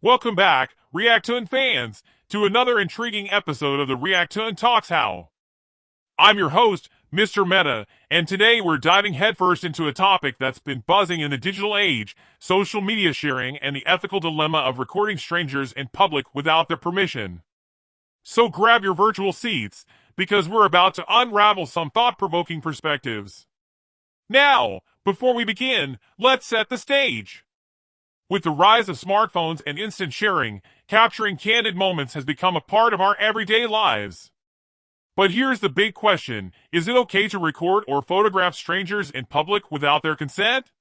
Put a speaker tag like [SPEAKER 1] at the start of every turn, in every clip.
[SPEAKER 1] Welcome back, Reactoon fans, to another intriguing episode of the Reactoon Talks How. I'm your host, Mr. Meta, and today we're diving headfirst into a topic that's been buzzing in the digital age: social media sharing and the ethical dilemma of recording strangers in public without their permission. So grab your virtual seats, because we're about to unravel some thought-provoking perspectives. Now, before we begin, let's set the stage. With the rise of smartphones and instant sharing, capturing candid moments has become a part of our everyday lives. But here's the big question: is it okay to record or photograph strangers in public without their consent?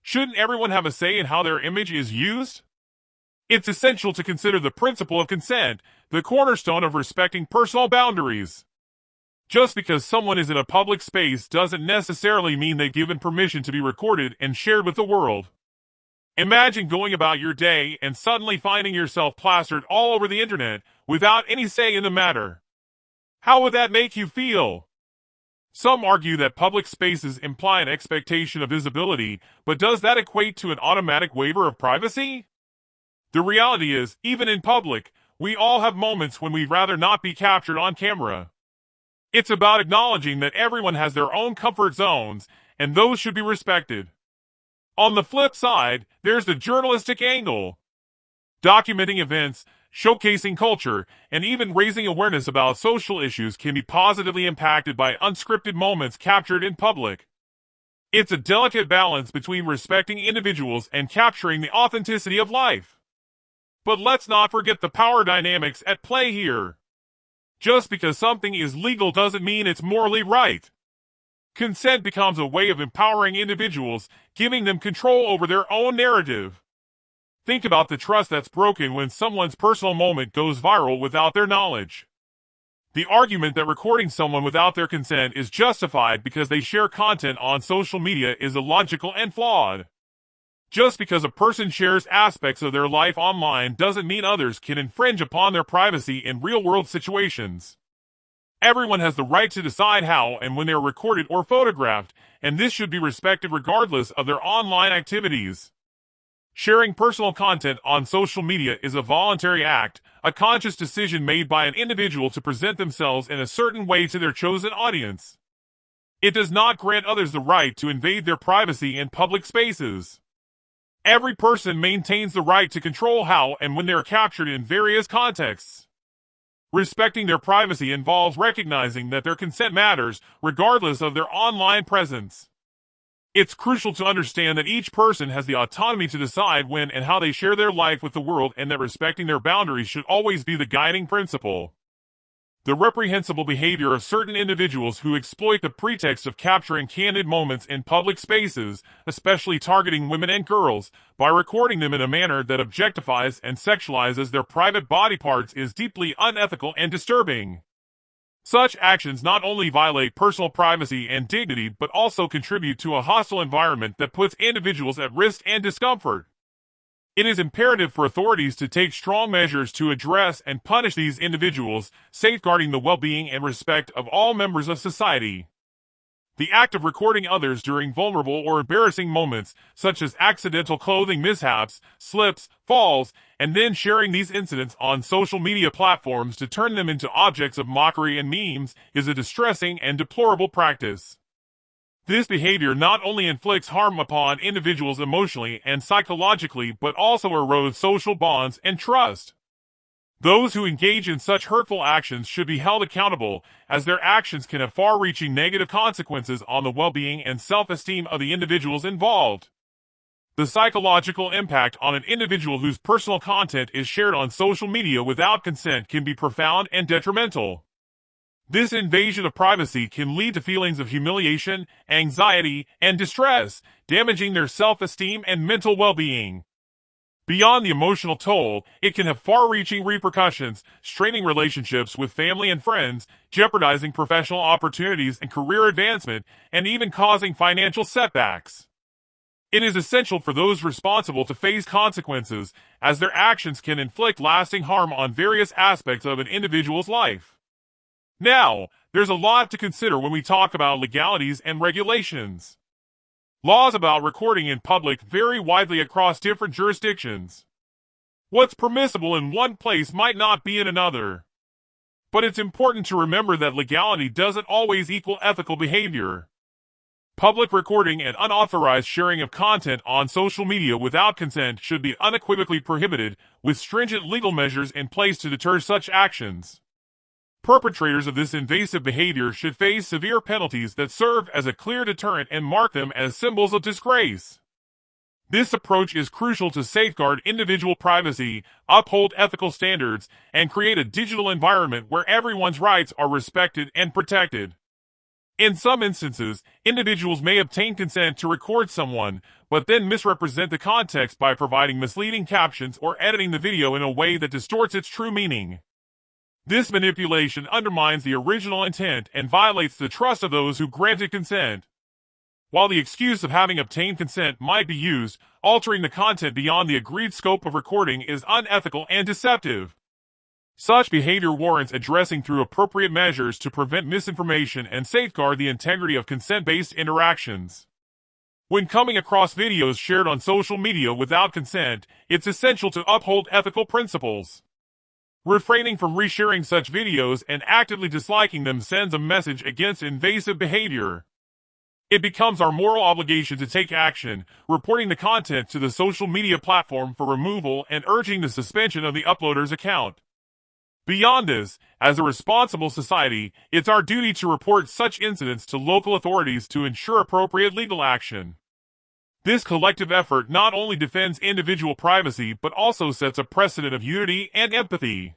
[SPEAKER 1] Shouldn't everyone have a say in how their image is used? It's essential to consider the principle of consent, the cornerstone of respecting personal boundaries. Just because someone is in a public space doesn't necessarily mean they've given permission to be recorded and shared with the world. Imagine going about your day and suddenly finding yourself plastered all over the internet without any say in the matter. How would that make you feel? Some argue that public spaces imply an expectation of visibility, but does that equate to an automatic waiver of privacy? The reality is, even in public, we all have moments when we'd rather not be captured on camera. It's about acknowledging that everyone has their own comfort zones, and those should be respected. On the flip side, there's the journalistic angle. Documenting events, showcasing culture, and even raising awareness about social issues can be positively impacted by unscripted moments captured in public. It's a delicate balance between respecting individuals and capturing the authenticity of life. But let's not forget the power dynamics at play here. Just because something is legal doesn't mean it's morally right. Consent becomes a way of empowering individuals, giving them control over their own narrative. Think about the trust that's broken when someone's personal moment goes viral without their knowledge. The argument that recording someone without their consent is justified because they share content on social media is illogical and flawed. Just because a person shares aspects of their life online doesn't mean others can infringe upon their privacy in real-world situations. Everyone has the right to decide how and when they are recorded or photographed, and this should be respected regardless of their online activities. Sharing personal content on social media is a voluntary act, a conscious decision made by an individual to present themselves in a certain way to their chosen audience. It does not grant others the right to invade their privacy in public spaces. Every person maintains the right to control how and when they are captured in various contexts. Respecting their privacy involves recognizing that their consent matters, regardless of their online presence. It's crucial to understand that each person has the autonomy to decide when and how they share their life with the world, and that respecting their boundaries should always be the guiding principle. The reprehensible behavior of certain individuals who exploit the pretext of capturing candid moments in public spaces, especially targeting women and girls, by recording them in a manner that objectifies and sexualizes their private body parts, is deeply unethical and disturbing. Such actions not only violate personal privacy and dignity but also contribute to a hostile environment that puts individuals at risk and discomfort. It is imperative for authorities to take strong measures to address and punish these individuals, safeguarding the well-being and respect of all members of society. The act of recording others during vulnerable or embarrassing moments, such as accidental clothing mishaps, slips, falls, and then sharing these incidents on social media platforms to turn them into objects of mockery and memes, is a distressing and deplorable practice. This behavior not only inflicts harm upon individuals emotionally and psychologically but also erodes social bonds and trust. Those who engage in such hurtful actions should be held accountable, as their actions can have far-reaching negative consequences on the well-being and self-esteem of the individuals involved. The psychological impact on an individual whose personal content is shared on social media without consent can be profound and detrimental. This invasion of privacy can lead to feelings of humiliation, anxiety, and distress, damaging their self-esteem and mental well-being. Beyond the emotional toll, it can have far-reaching repercussions, straining relationships with family and friends, jeopardizing professional opportunities and career advancement, and even causing financial setbacks. It is essential for those responsible to face consequences, as their actions can inflict lasting harm on various aspects of an individual's life. Now, there's a lot to consider when we talk about legalities and regulations. Laws about recording in public vary widely across different jurisdictions. What's permissible in one place might not be in another. But it's important to remember that legality doesn't always equal ethical behavior. Public recording and unauthorized sharing of content on social media without consent should be unequivocally prohibited, with stringent legal measures in place to deter such actions. Perpetrators of this invasive behavior should face severe penalties that serve as a clear deterrent and mark them as symbols of disgrace. This approach is crucial to safeguard individual privacy, uphold ethical standards, and create a digital environment where everyone's rights are respected and protected. In some instances, individuals may obtain consent to record someone, but then misrepresent the context by providing misleading captions or editing the video in a way that distorts its true meaning. This manipulation undermines the original intent and violates the trust of those who granted consent. While the excuse of having obtained consent might be used, altering the content beyond the agreed scope of recording is unethical and deceptive. Such behavior warrants addressing through appropriate measures to prevent misinformation and safeguard the integrity of consent-based interactions. When coming across videos shared on social media without consent, it's essential to uphold ethical principles. Refraining from resharing such videos and actively disliking them sends a message against invasive behavior. It becomes our moral obligation to take action, reporting the content to the social media platform for removal and urging the suspension of the uploader's account. Beyond this, as a responsible society, it's our duty to report such incidents to local authorities to ensure appropriate legal action. This collective effort not only defends individual privacy but also sets a precedent of unity and empathy.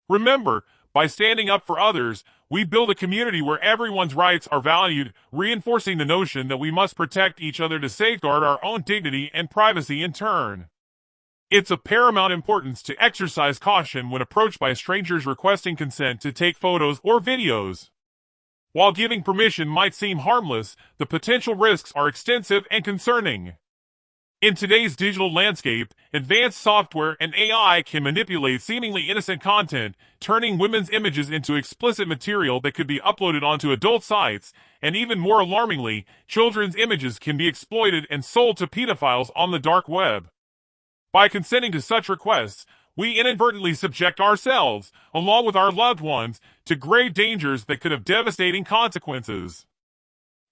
[SPEAKER 1] Remember, by standing up for others, we build a community where everyone's rights are valued, reinforcing the notion that we must protect each other to safeguard our own dignity and privacy in turn. It's of paramount importance to exercise caution when approached by strangers requesting consent to take photos or videos. While giving permission might seem harmless, the potential risks are extensive and concerning. In today's digital landscape, advanced software and AI can manipulate seemingly innocent content, turning women's images into explicit material that could be uploaded onto adult sites, and even more alarmingly, children's images can be exploited and sold to pedophiles on the dark web. By consenting to such requests, we inadvertently subject ourselves, along with our loved ones, to grave dangers that could have devastating consequences.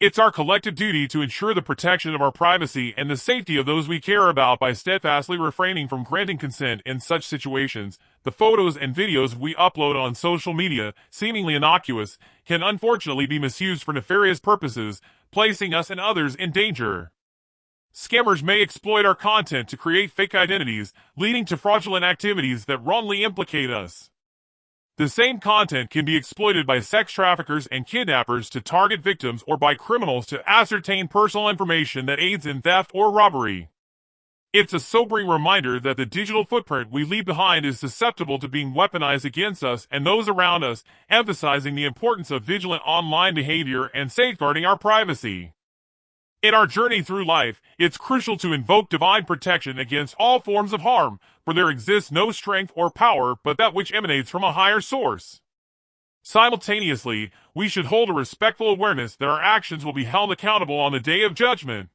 [SPEAKER 1] It's our collective duty to ensure the protection of our privacy and the safety of those we care about by steadfastly refraining from granting consent in such situations. The photos and videos we upload on social media, seemingly innocuous, can unfortunately be misused for nefarious purposes, placing us and others in danger. Scammers may exploit our content to create fake identities, leading to fraudulent activities that wrongly implicate us. The same content can be exploited by sex traffickers and kidnappers to target victims or by criminals to ascertain personal information that aids in theft or robbery. It's a sobering reminder that the digital footprint we leave behind is susceptible to being weaponized against us and those around us, emphasizing the importance of vigilant online behavior and safeguarding our privacy. In our journey through life, it's crucial to invoke divine protection against all forms of harm, for there exists no strength or power but that which emanates from a higher source. Simultaneously, we should hold a respectful awareness that our actions will be held accountable on the day of judgment.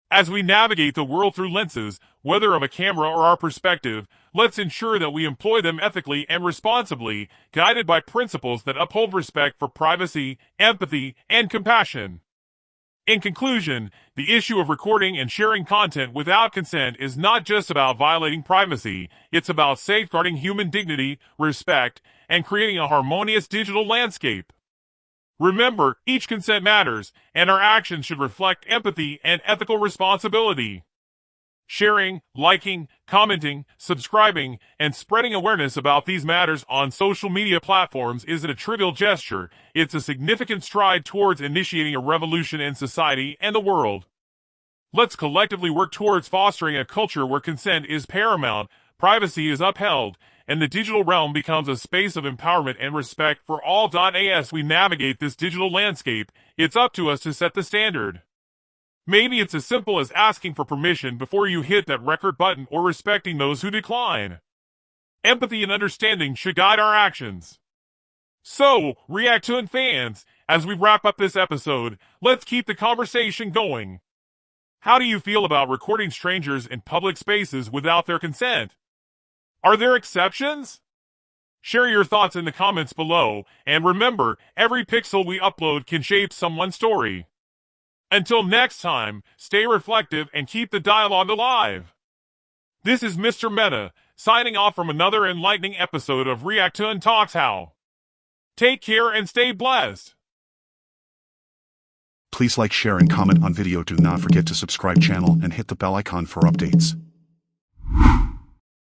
[SPEAKER 1] As we navigate the world through lenses, whether of a camera or our perspective, let's ensure that we employ them ethically and responsibly, guided by principles that uphold respect for privacy, empathy, and compassion. In conclusion, the issue of recording and sharing content without consent is not just about violating privacy, it's about safeguarding human dignity, respect, and creating a harmonious digital landscape. Remember, each consent matters, and our actions should reflect empathy and ethical responsibility. Sharing, liking, commenting, subscribing, and spreading awareness about these matters on social media platforms isn't a trivial gesture, it's a significant stride towards initiating a revolution in society and the world. Let's collectively work towards fostering a culture where consent is paramount, privacy is upheld, and the digital realm becomes a space of empowerment and respect for all. As we navigate this digital landscape, it's up to us to set the standard. Maybe it's as simple as asking for permission before you hit that record button or respecting those who decline. Empathy and understanding should guide our actions. So, Reactoon fans, as we wrap up this episode, let's keep the conversation going. How do you feel about recording strangers in public spaces without their consent? Are there exceptions? Share your thoughts in the comments below, and remember, every pixel we upload can shape someone's story. Until next time, stay reflective and keep the dialogue alive. This is Mr. Meta, signing off from another enlightening episode of Reactoon Talks How. Take care and stay blessed.
[SPEAKER 2] Please like, share and comment on video. Do not forget to subscribe channel and hit the bell icon for updates.